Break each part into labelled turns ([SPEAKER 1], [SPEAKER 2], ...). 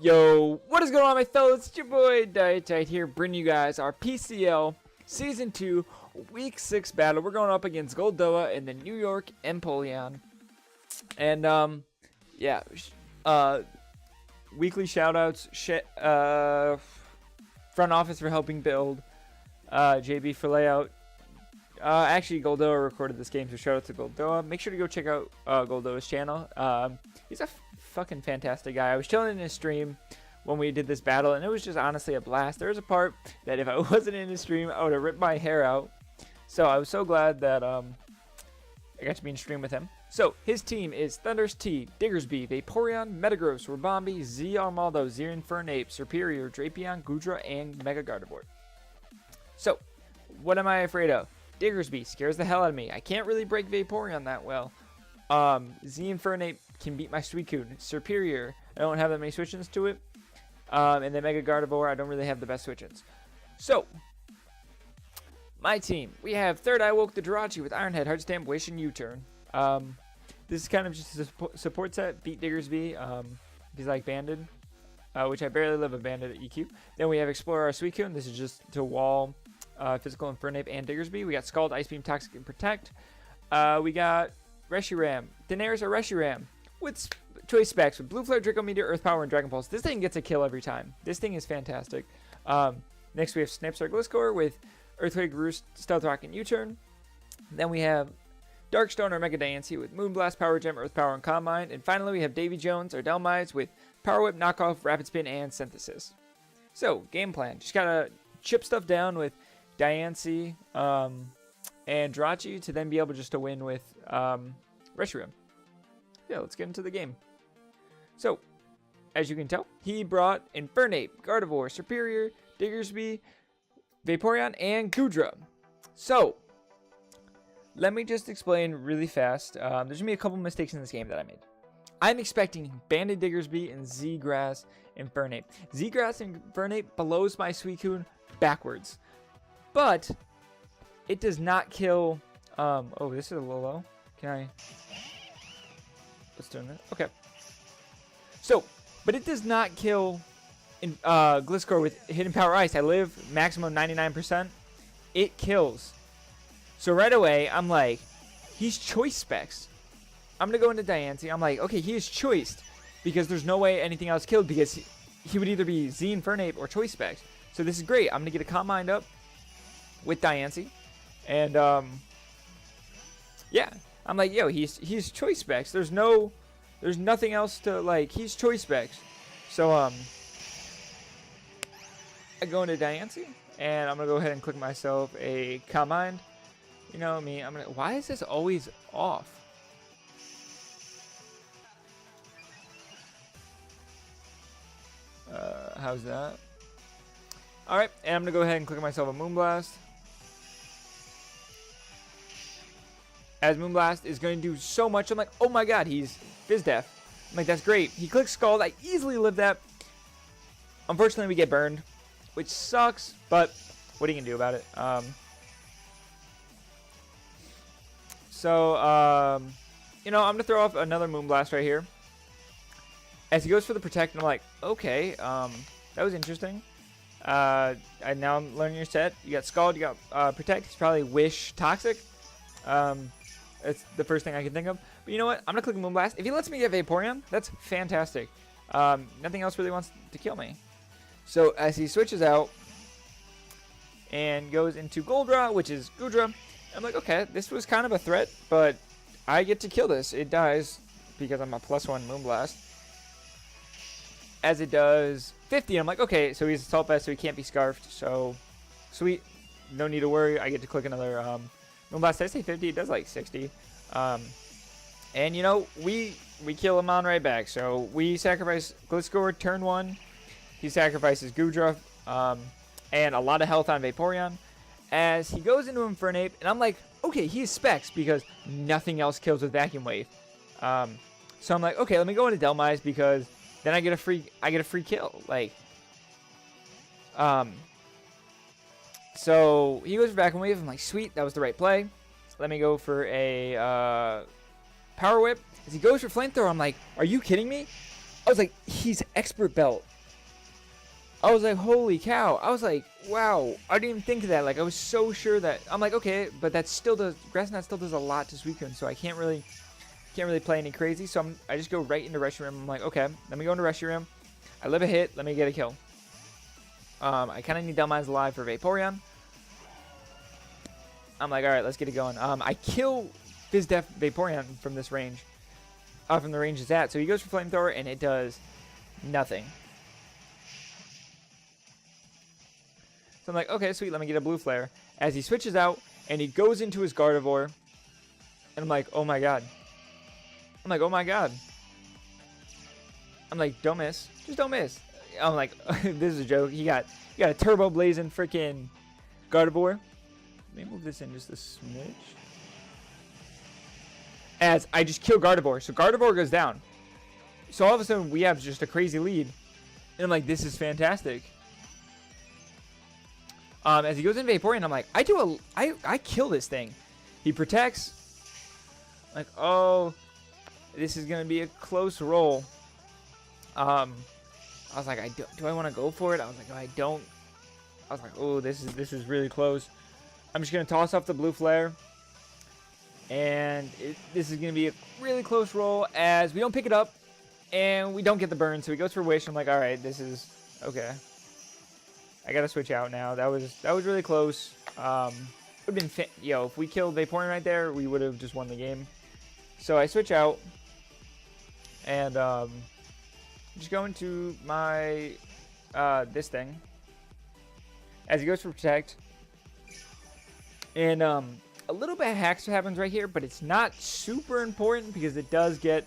[SPEAKER 1] Yo, what is going on, my fellas? It's your boy DyeItTight here, bringing you guys our PCL Season 2 Week 6 battle. We're going up against Goldoa and the New York Empoleon. And, yeah, weekly shoutouts, front office for helping build, JB for layout. Actually, Goldoa recorded this game, so shout out to Goldoa. Make sure to go check out Goldoa's channel. He's a fucking fantastic guy. I was chilling in his stream when we did this battle, and it was just honestly a blast. There was a part that if I wasn't in his stream, I would have ripped my hair out. So I was so glad that I got to be in stream with him. So his team is Thunders T, Diggersby, Vaporeon, Metagross, Ribombi, Z Armaldo, Zerinfernape, Superior, Drapion, Goodra, and Mega Gardevoir. So, what am I afraid of? Diggersby scares the hell out of me. I can't really break Vaporeon that well. Zerinfernape can beat my Suicune. Superior, I don't have that many switch-ins to it. And then Mega Gardevoir, I don't really have the best switch-ins. So, my team. We have Third Eye Woke the Jirachi with Iron Head, Heart Stamp, Wish, and U-Turn. This is kind of just a support set. Beat Diggersby. He's like Banded, which I barely live a Banded at EQ. Then we have Explorer our Suicune. This is just to wall Physical Infernape and Diggersby. We got Scald, Ice Beam, Toxic, and Protect. We got Reshiram. Daenerys or Reshiram with choice specs with Blue Flare, Draco Meteor, Earth Power, and Dragon Pulse. This thing gets a kill every time. This thing is fantastic. Next we have Snapstar Gliscor with Earthquake, Roost, Stealth Rock, and U-Turn. Then we have Darkstone or Mega Diancie with Moonblast, Power Gem, Earth Power, and Calm Mind. And finally we have Davy Jones or Delmize with Power Whip, Knockoff, Rapid Spin, and Synthesis. So, game plan. Just gotta chip stuff down with Diancie and Jirachi to then be able just to win with Reshiram. Yeah, let's get into the game. So, as you can tell, he brought Infernape, Gardevoir, Superior, Diggersby, Vaporeon, and Goodra. So, let me just explain really fast. There's going to be a couple mistakes in this game that I made. I'm expecting Banded Diggersby and Z-Grass Infernape. Z-Grass Infernape blows my Suicune backwards. But, it does not kill... oh, this is a little low. Can I... Let's do it. Okay. So, but it does not kill Gliscor with Hidden Power Ice. I live maximum 99%. It kills. So right away, I'm like, he's choice specs. I'm going to go into Diancie. I'm like, okay, he is choiced. Because there's no way anything else killed. Because he would either be Z Infernape or choice specs. So this is great. I'm going to get a Calm Mind up with Diancie. And, yeah. I'm like, yo, he's choice specs. There's nothing else to, like, he's choice specs. So, I go into Diancie, and I'm going to go ahead and click myself a Calm Mind. You know me, why is this always off? How's that? Alright, and I'm going to go ahead and click myself a Moonblast. As Moonblast is going to do so much, I'm like, oh my god, he's Fizz Def. I'm like, that's great. He clicks Scald. I easily live that. Unfortunately, we get burned, which sucks, but what are you going to do about it? You know, I'm going to throw off another Moonblast right here. As he goes for the Protect, and I'm like, okay, that was interesting. Now I'm learning your set. You got Scald, you got Protect. It's probably Wish Toxic. That's the first thing I can think of. But you know what? I'm going to click Moonblast. If he lets me get Vaporeon, that's fantastic. Nothing else really wants to kill me. So as he switches out and goes into Goldra, which is Goodra, I'm like, okay, this was kind of a threat, but I get to kill this. It dies because I'm a +1 Moonblast. As it does 50, I'm like, okay, so he's Assault Vest, so he can't be Scarfed. So, sweet. No need to worry. I get to click another Moonblast. Did I say 50? It does like 60. And, you know, we kill him on right back. So, we sacrifice Gliscor turn 1. He sacrifices Goodra. And a lot of health on Vaporeon. As he goes into Infernape. And I'm like, okay, he's Specs because nothing else kills with Vacuum Wave. So, I'm like, okay, let me go into Delmize because then I get a free kill. Like, so he goes for Vacuum Wave. I'm like, sweet, that was the right play. Let me go for a Power Whip. As he goes for Flamethrower, I'm like, are you kidding me? I was like, he's Expert Belt. I was like, holy cow. I was like, wow. I didn't even think of that. Like, I was so sure that... I'm like, okay, but that still does... Grass Knot still does a lot to Suicune, so I can't really play any crazy. So I just go right into Reshiram. I'm like, okay, let me go into Reshiram. I live a hit. Let me get a kill. I kind of need Delmine's alive for Vaporeon. I'm like, all right, let's get it going. I kill Bizdef Vaporeon from this range. From the range it's at. So he goes for Flamethrower, and it does nothing. So I'm like, okay, sweet, let me get a Blue Flare. As he switches out, and he goes into his Gardevoir. And I'm like, oh my god. I'm like, oh my god. I'm like, don't miss. Just don't miss. I'm like, this is a joke. He got a Turbo Blazing freaking Gardevoir. Let me move this in just a smidge. As I just kill Gardevoir. So Gardevoir goes down. So all of a sudden, we have just a crazy lead. And I'm like, this is fantastic. As he goes in Vaporeon, I'm like, I kill this thing. He protects. Like, oh, this is gonna be a close roll. I was like, do I want to go for it? I was like, no, I don't. I was like, oh, this is really close. I'm just gonna toss off the Blue Flare, and this is gonna be a really close roll as we don't pick it up, and we don't get the burn. So he goes for Wish. I'm like, all right, this is okay. I gotta switch out now. That was really close. Would have been if we killed Vaporeon right there, we would have just won the game. So I switch out, and just go into my this thing. As he goes for Protect, and a little bit of hacks happens right here, but it's not super important because it does get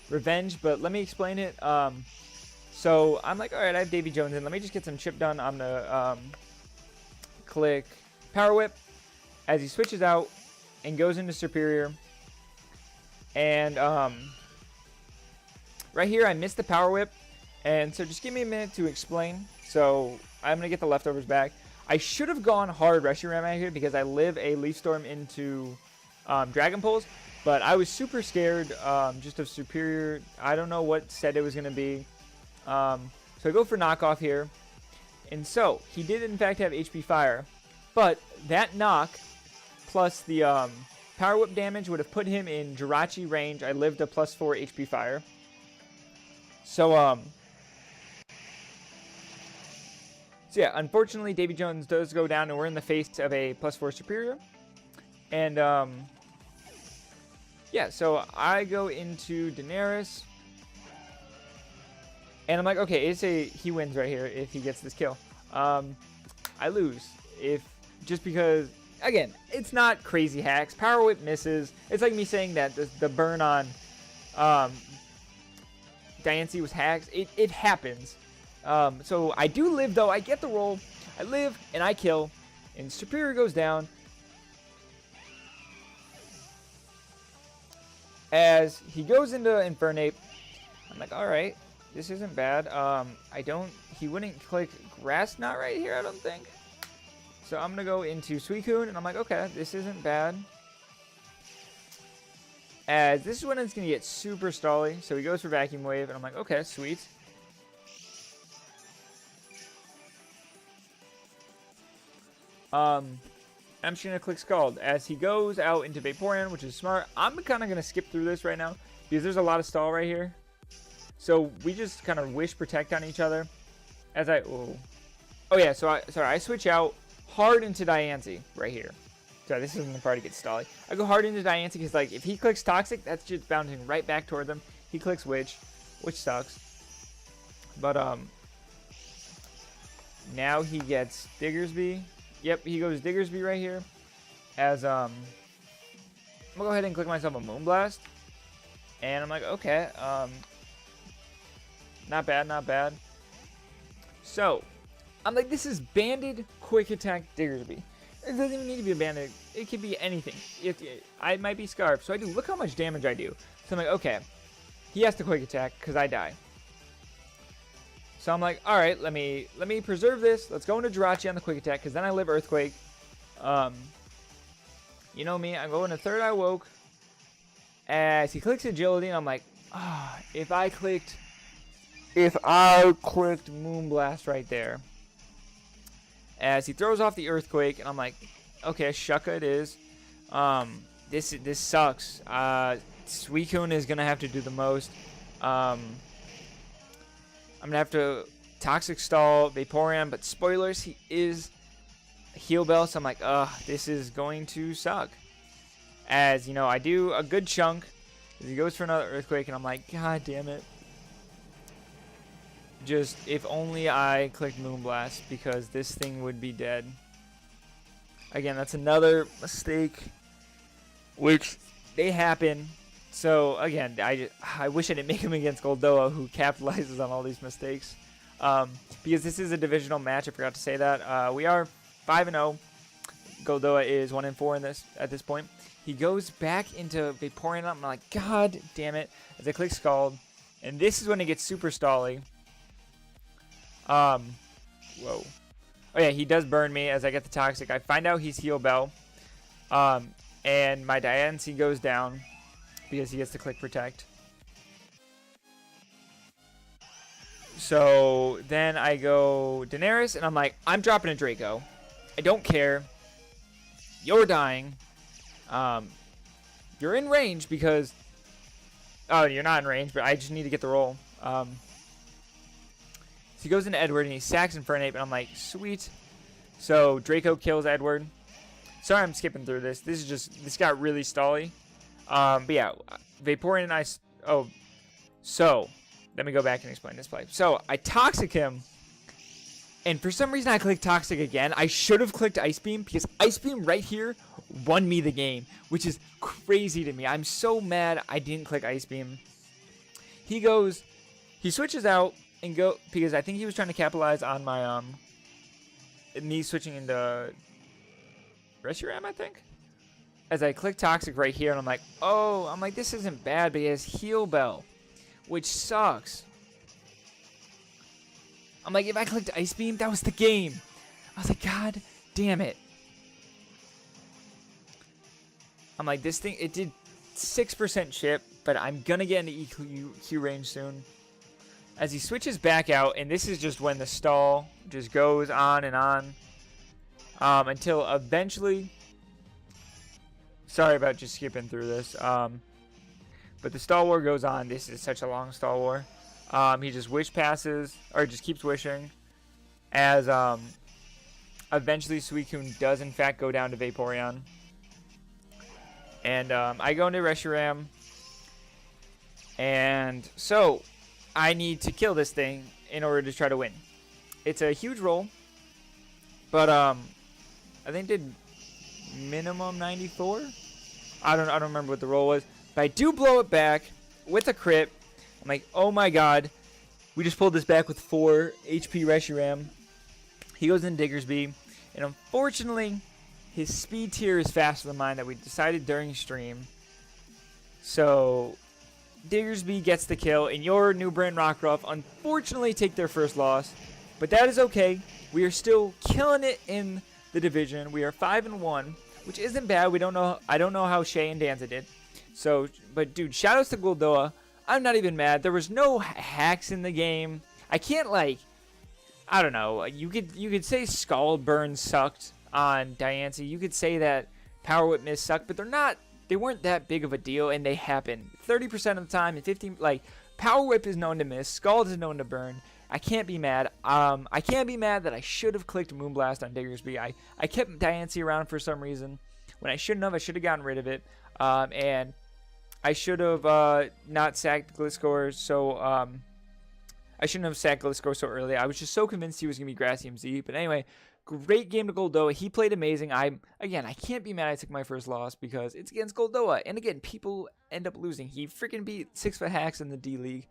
[SPEAKER 1] revenge. But let me explain it. So I'm like, all right, I have Davy Jones in. Let me just get some chip done. I'm gonna click Power Whip as he switches out and goes into Superior. And right here, I missed the Power Whip, and so just give me a minute to explain. So I'm gonna get the leftovers back. I should have gone hard Reshiram out here because I live a Leaf Storm into Dragon Pulse, but I was super scared just of Superior. I don't know what set it was gonna be. So I go for knockoff here, and so he did in fact have HP Fire, but that knock plus the Power Whip damage would have put him in Jirachi range. I lived a +4 HP Fire. So yeah, unfortunately Davy Jones does go down, and we're in the face of a +4 Superior. And yeah, so I go into Daenerys. And I'm like, okay, he wins right here if he gets this kill. I lose just because, again, it's not crazy hacks. Power Whip misses. It's like me saying that the burn on Diancie was hacks. It happens. So I do live, though. I get the roll. I live, and I kill. And Superior goes down. As he goes into Infernape, I'm like, all right. This isn't bad. He wouldn't click Grass Knot right here, I don't think. So I'm going to go into Suicune, and I'm like, okay, this isn't bad. As this is when it's going to get super stally. So he goes for Vacuum Wave, and I'm like, okay, sweet. I'm just going to click Scald. As he goes out into Vaporeon, which is smart. I'm kind of going to skip through this right now because there's a lot of stall right here. So we just kind of Wish Protect on each other. As oh yeah, so I switch out hard into Diancie right here. Sorry, this isn't the part to get stally. I go hard into Diancie because, like, if he clicks Toxic, that's just bouncing right back toward them. He clicks which sucks. But now he gets Diggersby. Yep, he goes Diggersby right here. As I'm gonna go ahead and click myself a Moonblast. And I'm like, okay, not bad, not bad. So, I'm like, this is Banded Quick Attack Diggersby. It doesn't even need to be a Banded. It could be anything. I might be Scarf, so I do. Look how much damage I do. So I'm like, okay, he has to Quick Attack because I die. So I'm like, all right, let me preserve this. Let's go into Jirachi on the Quick Attack because then I live Earthquake. You know me, I'm going to Third Eye Woke. as he clicks agility, and I'm like, if I clicked Moonblast right there, as he throws off the Earthquake, and I'm like, okay, Shucka it is. This sucks. Suicune is gonna have to do the most. I'm gonna have to Toxic Stall Vaporeon, but spoilers, he is Heal Bell, so I'm like, this is going to suck. As you know, I do a good chunk. He goes for another Earthquake, and I'm like, God damn it. Just, if only I clicked Moonblast, because this thing would be dead. Again, that's another mistake, which they happen. So, again, I wish I didn't make him against Goldoa, who capitalizes on all these mistakes. Because this is a divisional match, I forgot to say that. We are 5-0. Goldoa is 1-4 at this point. He goes back into Vaporeon. I'm like, God damn it. As I click Scald. And this is when it gets super stally. Whoa. Oh yeah, he does burn me as I get the Toxic. I find out he's Heal Bell. And my Diancie goes down because he gets to click Protect. So then I go Daenerys, and I'm like, I'm dropping a Draco. I don't care. You're dying. You're in range because... Oh, you're not in range, but I just need to get the roll. So he goes into Edward, and he sacks Infernape, and I'm like, sweet. So Draco kills Edward. Sorry I'm skipping through this. This got really stally. But yeah, Vaporeon and I... Oh, so... Let me go back and explain this play. So, I Toxic him, and for some reason I clicked Toxic again. I should have clicked Ice Beam, because Ice Beam right here won me the game, which is crazy to me. I'm so mad I didn't click Ice Beam. He switches out, and because I think he was trying to capitalize on my, me switching into Reshiram, I think? As I click Toxic right here, and I'm like, this isn't bad, but he has Heal Bell, which sucks. I'm like, if I clicked Ice Beam, that was the game. I was like, God damn it. I'm like, this thing, it did 6% chip, but I'm gonna get into EQ range soon. As he switches back out, and this is just when the stall just goes on and on. Until eventually, sorry about just skipping through this. But the stall war goes on. This is such a long stall war. He just wish passes, or just keeps wishing. As eventually Suicune does in fact go down to Vaporeon. And I go into Reshiram. And so I need to kill this thing in order to try to win. It's a huge roll. But I think it did minimum 94. I don't remember what the roll was. But I do blow it back with a crit. I'm like, oh my god. We just pulled this back with 4 HP Reshiram. He goes in Diggersby. And unfortunately, his speed tier is faster than mine that we decided during stream. So, Diggersby gets the kill. And your new Britain Rockruff unfortunately take their first loss. But that is okay. We are still killing it in the division. We are 5-1, which isn't bad. I don't know how Shay and Danza did. So, but dude, shoutouts to Goldoa. I'm not even mad. There was no hacks in the game. I can't I don't know. You could say Scald Burn sucked on Diancie. You could say that Power Whip Miss sucked, but they weren't that big of a deal, and they happen 30% of the time and 15. Power Whip is known to miss. Scald is known to burn. I can't be mad. I can't be mad that I should have clicked Moonblast on Diggersby. I kept Diancie around for some reason when I shouldn't have. I should have gotten rid of it. And I should have not sacked Gliscor so I shouldn't have sacked Gliscor so early. I was just so convinced he was going to be Grassy MZ. But anyway, great game to Goldoa. He played amazing. I can't be mad I took my first loss because it's against Goldoa. And again, people end up losing. He freaking beat 6-foot hacks in the D League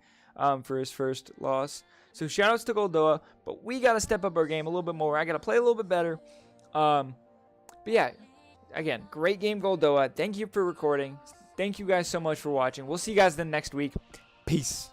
[SPEAKER 1] for his first loss. So shoutouts to Goldoa. But we got to step up our game a little bit more. I got to play a little bit better. But yeah, again, great game, Goldoa. Thank you for recording. Thank you guys so much for watching. We'll see you guys then next week. Peace.